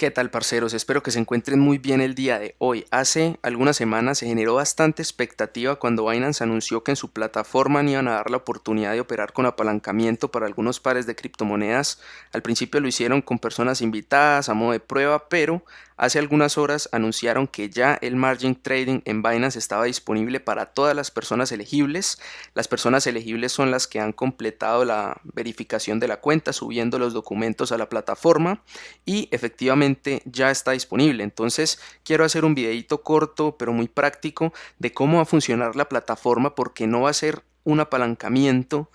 ¿Qué tal, parceros? Espero que se encuentren muy bien el día de hoy. Hace algunas semanas se generó bastante expectativa cuando Binance anunció que en su plataforma iban a dar la oportunidad de operar con apalancamiento para algunos pares de criptomonedas. Al principio lo hicieron con personas invitadas a modo de prueba, pero hace algunas horas anunciaron que ya el margin trading en Binance estaba disponible para todas las personas elegibles. Las personas elegibles son las que han completado la verificación de la cuenta, subiendo los documentos a la plataforma y efectivamente ya está disponible. Entonces quiero hacer un videito corto pero muy práctico de cómo va a funcionar la plataforma, porque no va a ser un apalancamiento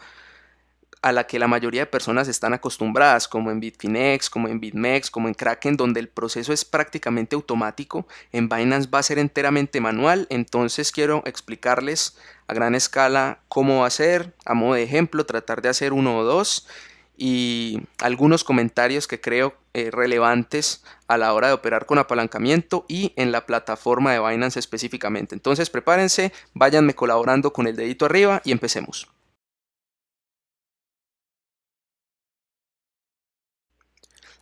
a la que la mayoría de personas están acostumbradas, como en Bitfinex, como en BitMEX, como en Kraken, donde el proceso es prácticamente automático. En Binance va a ser enteramente manual. Entonces quiero explicarles a gran escala cómo va a ser, a modo de ejemplo, tratar de hacer uno o dos y algunos comentarios que creo relevantes a la hora de operar con apalancamiento y en la plataforma de Binance específicamente. Entonces prepárense, váyanme colaborando con el dedito arriba y empecemos.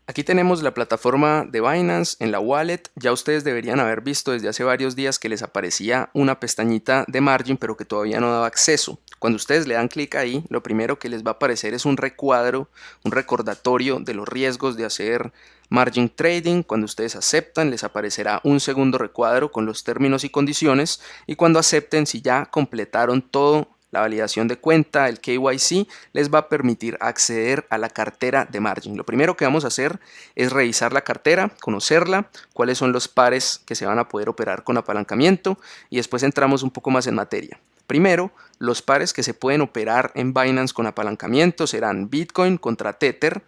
Aquí tenemos la plataforma de Binance en la wallet. Ya ustedes deberían haber visto desde hace varios días que les aparecía una pestañita de margin, pero que todavía no daba acceso. Cuando ustedes le dan clic ahí, lo primero que les va a aparecer es un recuadro, un recordatorio de los riesgos de hacer margin trading. Cuando ustedes aceptan, les aparecerá un segundo recuadro con los términos y condiciones, y cuando acepten, si ya completaron todo, la validación de cuenta, el KYC, les va a permitir acceder a la cartera de margin. Lo primero que vamos a hacer es revisar la cartera, conocerla, cuáles son los pares que se van a poder operar con apalancamiento, y después entramos un poco más en materia. Primero, los pares que se pueden operar en Binance con apalancamiento serán Bitcoin contra Tether,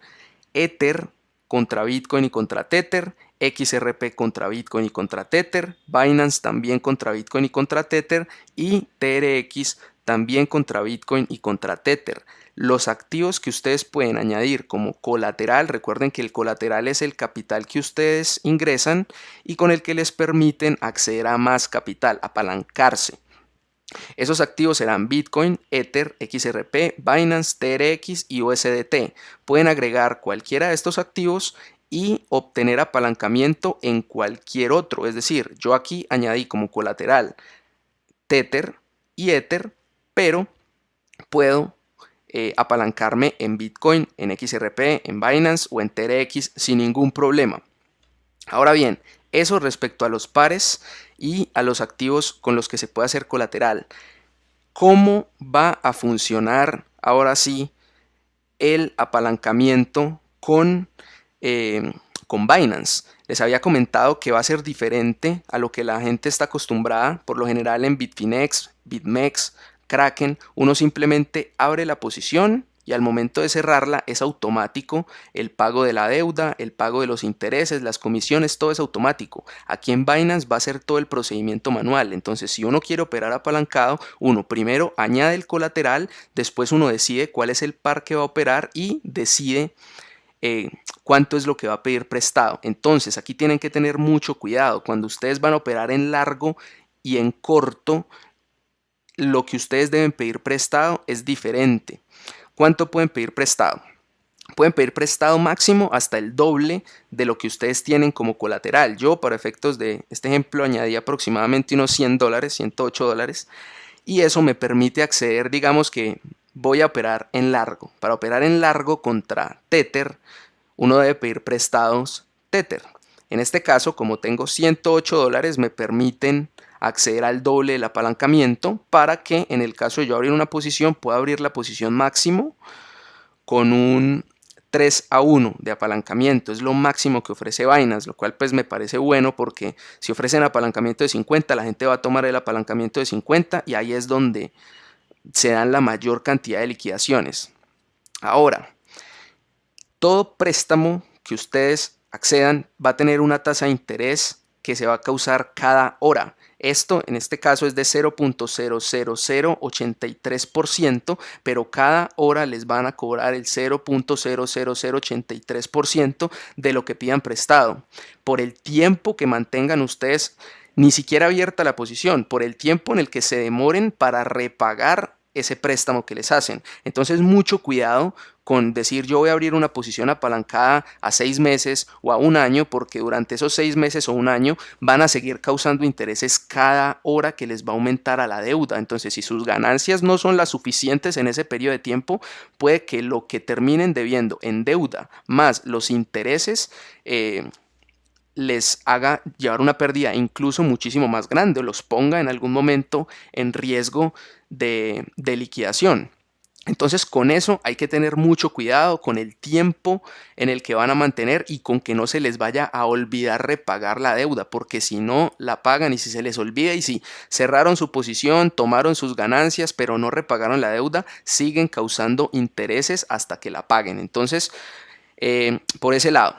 Ether contra Bitcoin y contra Tether, XRP contra Bitcoin y contra Tether, Binance también contra Bitcoin y contra Tether, y TRX también contra Bitcoin y contra Tether. Los activos que ustedes pueden añadir como colateral, recuerden que el colateral es el capital que ustedes ingresan y con el que les permiten acceder a más capital, apalancarse. Esos activos serán Bitcoin, Ether, XRP, Binance, TRX y USDT. Pueden agregar cualquiera de estos activos y obtener apalancamiento en cualquier otro. Es decir, yo aquí añadí como colateral Tether y Ether, pero puedo apalancarme en Bitcoin, en XRP, en Binance o en TRX sin ningún problema. Ahora bien, eso respecto a los pares y a los activos con los que se puede hacer colateral. ¿Cómo va a funcionar ahora sí el apalancamiento con Binance? Les había comentado que va a ser diferente a lo que la gente está acostumbrada. Por lo general en Bitfinex, BitMEX, Kraken, uno simplemente abre la posición y al momento de cerrarla es automático el pago de la deuda, el pago de los intereses, las comisiones, todo es automático. Aquí en Binance va a ser todo el procedimiento manual. Entonces, si uno quiere operar apalancado, uno primero añade el colateral, después uno decide cuál es el par que va a operar y decide cuánto es lo que va a pedir prestado. Entonces, aquí tienen que tener mucho cuidado. Cuando ustedes van a operar en largo y en corto, lo que ustedes deben pedir prestado es diferente. ¿Cuánto pueden pedir prestado? Pueden pedir prestado máximo hasta el doble de lo que ustedes tienen como colateral. Yo, para efectos de este ejemplo, añadí aproximadamente unos $100, $108, y eso me permite acceder, digamos que voy a operar en largo. Para operar en largo contra Tether, uno debe pedir prestados Tether. En este caso, como tengo $108, me permiten acceder al doble del apalancamiento para que en el caso de yo abrir una posición, pueda abrir la posición máximo con un 3-1 de apalancamiento. Es lo máximo que ofrece Binance, lo cual pues me parece bueno, porque si ofrecen apalancamiento de 50, la gente va a tomar el apalancamiento de 50 y ahí es donde se dan la mayor cantidad de liquidaciones. Ahora, todo préstamo que ustedes accedan va a tener una tasa de interés que se va a causar cada hora. Esto en este caso es de 0.00083%, pero cada hora les van a cobrar el 0.00083% de lo que pidan prestado. Por el tiempo que mantengan ustedes ni siquiera abierta la posición, por el tiempo en el que se demoren para repagar ese préstamo que les hacen. Entonces mucho cuidado con decir yo voy a abrir una posición apalancada a 6 meses o a un año, porque durante esos 6 meses o un año van a seguir causando intereses cada hora que les va a aumentar a la deuda. Entonces si sus ganancias no son las suficientes en ese periodo de tiempo, puede que lo que terminen debiendo en deuda más los intereses les haga llevar una pérdida incluso muchísimo más grande o los ponga en algún momento en riesgo de liquidación. Entonces con eso hay que tener mucho cuidado con el tiempo en el que van a mantener y con que no se les vaya a olvidar repagar la deuda, porque si no la pagan y si se les olvida y si cerraron su posición, tomaron sus ganancias pero no repagaron la deuda, siguen causando intereses hasta que la paguen. Entonces por ese lado,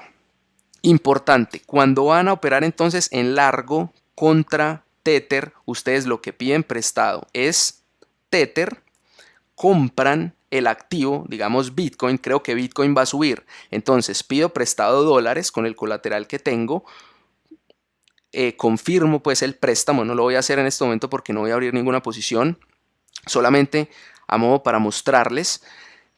importante, cuando van a operar entonces en largo contra Tether, ustedes lo que piden prestado es Tether, compran el activo, digamos Bitcoin, creo que Bitcoin va a subir, entonces pido prestado dólares con el colateral que tengo, confirmo pues el préstamo, no lo voy a hacer en este momento porque no voy a abrir ninguna posición, solamente a modo para mostrarles.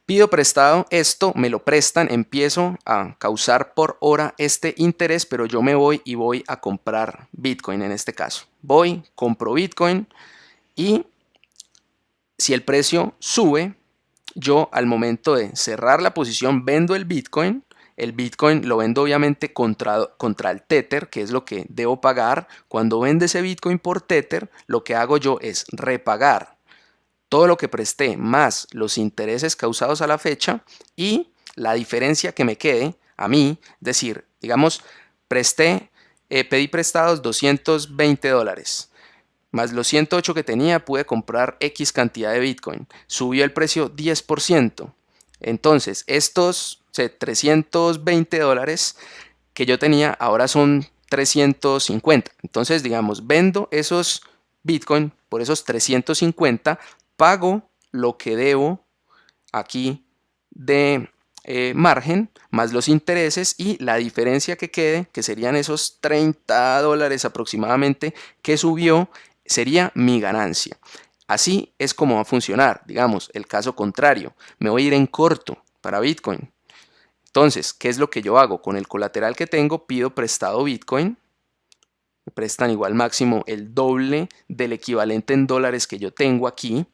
Pido prestado esto, me lo prestan, empiezo a causar por hora este interés, pero yo me voy y voy a comprar Bitcoin en este caso. Voy, compro Bitcoin y si el precio sube, yo al momento de cerrar la posición vendo el Bitcoin lo vendo obviamente contra el Tether, que es lo que debo pagar. Cuando vende ese Bitcoin por Tether, lo que hago yo es repagar todo lo que presté más los intereses causados a la fecha y la diferencia que me quede a mí, es decir, digamos, pedí prestados $220, más los 108 que tenía pude comprar X cantidad de Bitcoin, subió el precio 10%, entonces estos $320 que yo tenía ahora son 350, entonces digamos, vendo esos Bitcoin por esos 350, pago lo que debo aquí de margen más los intereses y la diferencia que quede, que serían esos $30 aproximadamente que subió, sería mi ganancia. Así es como va a funcionar, digamos, el caso contrario, me voy a ir en corto para Bitcoin. Entonces, ¿qué es lo que yo hago? Con el colateral que tengo, pido prestado Bitcoin, me prestan igual máximo el doble del equivalente en dólares que yo tengo aquí,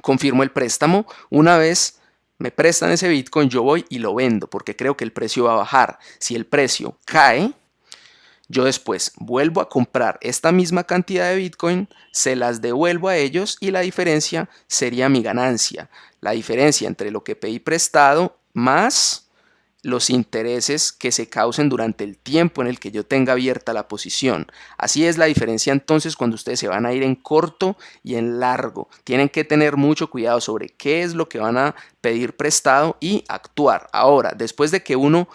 confirmo el préstamo, una vez me prestan ese Bitcoin yo voy y lo vendo porque creo que el precio va a bajar. Si el precio cae, yo después vuelvo a comprar esta misma cantidad de Bitcoin, se las devuelvo a ellos y la diferencia sería mi ganancia. La diferencia entre lo que pedí prestado más los intereses que se causen durante el tiempo en el que yo tenga abierta la posición. Así es la diferencia entonces cuando ustedes se van a ir en corto y en largo. Tienen que tener mucho cuidado sobre qué es lo que van a pedir prestado y actuar. Ahora, después de que uno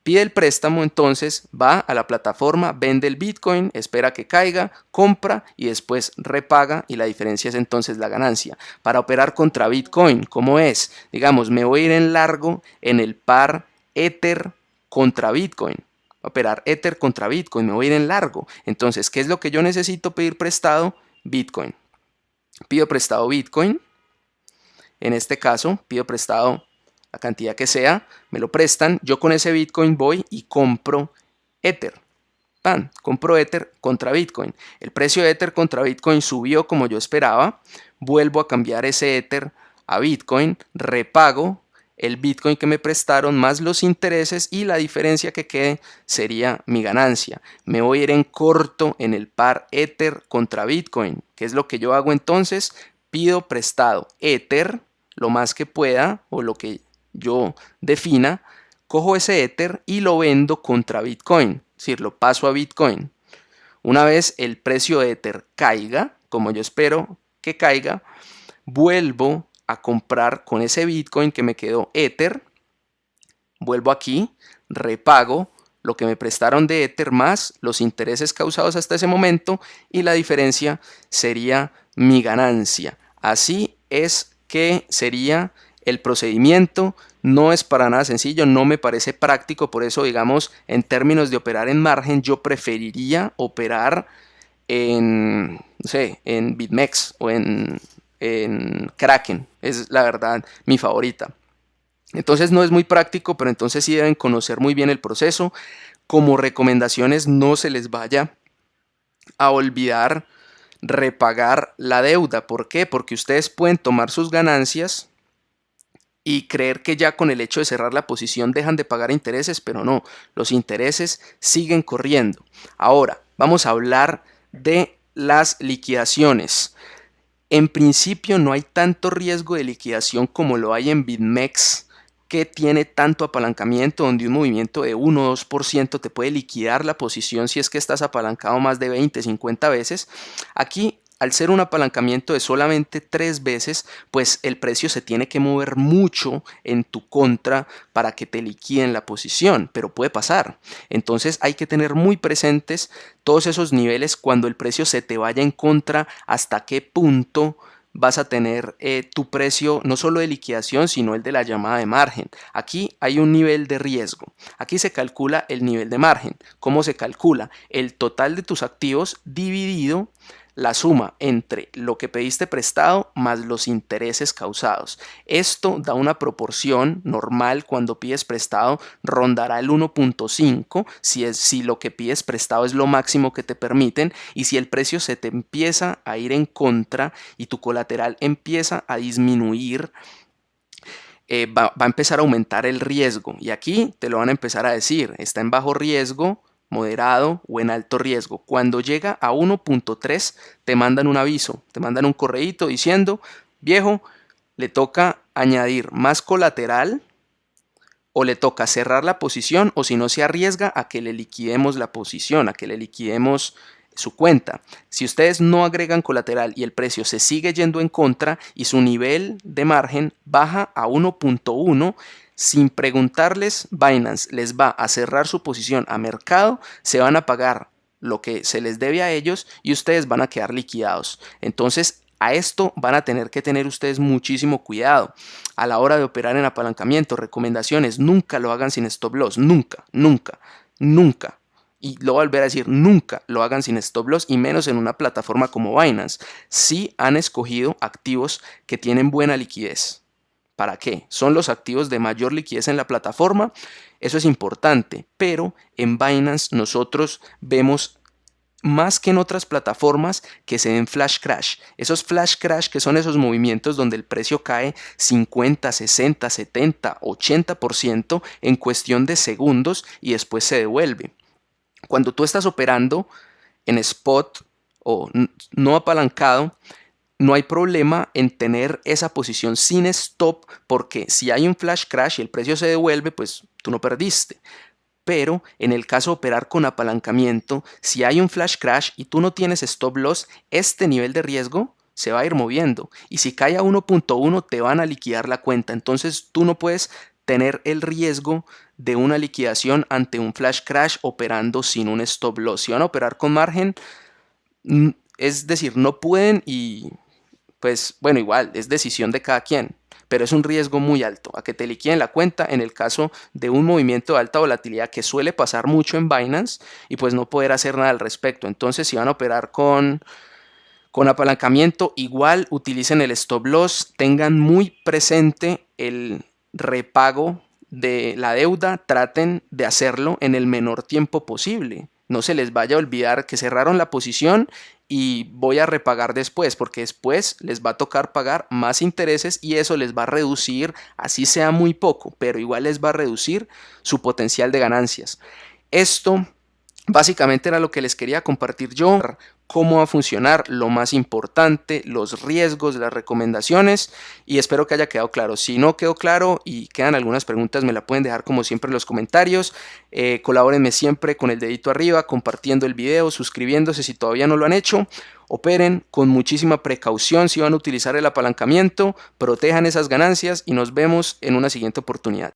pide el préstamo, entonces va a la plataforma, vende el Bitcoin, espera que caiga, compra y después repaga y la diferencia es entonces la ganancia. Para operar contra Bitcoin, ¿cómo es? Digamos, me voy a ir en largo en el par Ether contra Bitcoin. Operar Ether contra Bitcoin, me voy a ir en largo. Entonces, ¿qué es lo que yo necesito pedir prestado? Bitcoin. Pido prestado Bitcoin. En este caso, pido prestado la cantidad que sea, me lo prestan, yo con ese Bitcoin voy y compro Ether. Compro Ether contra Bitcoin. El precio de Ether contra Bitcoin subió como yo esperaba, vuelvo a cambiar ese Ether a Bitcoin, repago el Bitcoin que me prestaron más los intereses y la diferencia que quede sería mi ganancia. Me voy a ir en corto en el par Ether contra Bitcoin. ¿Qué es lo que yo hago entonces? Pido prestado Ether lo más que pueda o lo que yo defina, cojo ese Ether y lo vendo contra Bitcoin, es decir, lo paso a Bitcoin. Una vez el precio de Ether caiga, como yo espero que caiga, vuelvo a comprar con ese Bitcoin que me quedó Ether, vuelvo aquí, repago lo que me prestaron de Ether más los intereses causados hasta ese momento y la diferencia sería mi ganancia. Así es que sería el procedimiento. No es para nada sencillo, no me parece práctico, por eso digamos en términos de operar en margen yo preferiría operar en, no sé, en BitMEX o en en Kraken, es la verdad mi favorita. Entonces no es muy práctico, pero entonces sí deben conocer muy bien el proceso. Como recomendaciones, no se les vaya a olvidar repagar la deuda. ¿Por qué? Porque ustedes pueden tomar sus ganancias y creer que ya con el hecho de cerrar la posición dejan de pagar intereses, pero no, los intereses siguen corriendo. Ahora, vamos a hablar de las liquidaciones. En principio no hay tanto riesgo de liquidación como lo hay en BitMEX, que tiene tanto apalancamiento, donde un movimiento de 1 o 2% te puede liquidar la posición si es que estás apalancado más de 20, 50 veces. Aquí, al ser un apalancamiento de solamente 3 veces, pues el precio se tiene que mover mucho en tu contra para que te liquiden la posición, pero puede pasar. Entonces hay que tener muy presentes todos esos niveles cuando el precio se te vaya en contra, hasta qué punto vas a tener tu precio no solo de liquidación, sino el de la llamada de margen. Aquí hay un nivel de riesgo. Aquí se calcula el nivel de margen. ¿Cómo se calcula? El total de tus activos dividido la suma entre lo que pediste prestado más los intereses causados. Esto da una proporción normal. Cuando pides prestado rondará el 1.5 si lo que pides prestado es lo máximo que te permiten, y si el precio se te empieza a ir en contra y tu colateral empieza a disminuir, va a empezar a aumentar el riesgo, y aquí te lo van a empezar a decir: está en bajo riesgo, moderado o en alto riesgo. Cuando llega a 1.3 te mandan un aviso, te mandan un correíto diciendo: viejo, le toca añadir más colateral, o le toca cerrar la posición, o si no, se arriesga a que le liquidemos la posición, a que le liquidemos su cuenta. Si ustedes no agregan colateral y el precio se sigue yendo en contra y su nivel de margen baja a 1.1, sin preguntarles, Binance les va a cerrar su posición a mercado, se van a pagar lo que se les debe a ellos y ustedes van a quedar liquidados. Entonces, a esto van a tener que tener ustedes muchísimo cuidado a la hora de operar en apalancamiento. Recomendaciones: nunca lo hagan sin stop loss, nunca, nunca, nunca. Y lo voy a volver a decir: nunca lo hagan sin stop loss, y menos en una plataforma como Binance. Si han escogido activos que tienen buena liquidez. ¿Para qué? Son los activos de mayor liquidez en la plataforma. Eso es importante, pero en Binance nosotros vemos, más que en otras plataformas, que se den flash crash. Esos flash crash, que son esos movimientos donde el precio cae 50, 60, 70, 80% en cuestión de segundos y después se devuelve. Cuando tú estás operando en spot o no apalancado, no hay problema en tener esa posición sin stop, porque si hay un flash crash y el precio se devuelve, pues tú no perdiste. Pero en el caso de operar con apalancamiento, si hay un flash crash y tú no tienes stop loss, este nivel de riesgo se va a ir moviendo, y si cae a 1.1 te van a liquidar la cuenta. Entonces tú no puedes tener el riesgo de una liquidación ante un flash crash operando sin un stop loss. Si van a operar con margen, es decir, no pueden, y pues bueno, igual es decisión de cada quien, pero es un riesgo muy alto a que te liquiden la cuenta en el caso de un movimiento de alta volatilidad, que suele pasar mucho en Binance, y pues no poder hacer nada al respecto. Entonces, si van a operar con apalancamiento, igual utilicen el stop loss, tengan muy presente el repago de la deuda, traten de hacerlo en el menor tiempo posible. No se les vaya a olvidar que cerraron la posición y voy a repagar después, porque después les va a tocar pagar más intereses y eso les va a reducir, así sea muy poco, pero igual les va a reducir su potencial de ganancias. Esto básicamente era lo que les quería compartir yo: cómo va a funcionar, lo más importante, los riesgos, las recomendaciones, y espero que haya quedado claro. Si no quedó claro y quedan algunas preguntas, me la pueden dejar como siempre en los comentarios. Colabórenme siempre con el dedito arriba, compartiendo el video, suscribiéndose si todavía no lo han hecho. Operen con muchísima precaución si van a utilizar el apalancamiento, protejan esas ganancias y nos vemos en una siguiente oportunidad.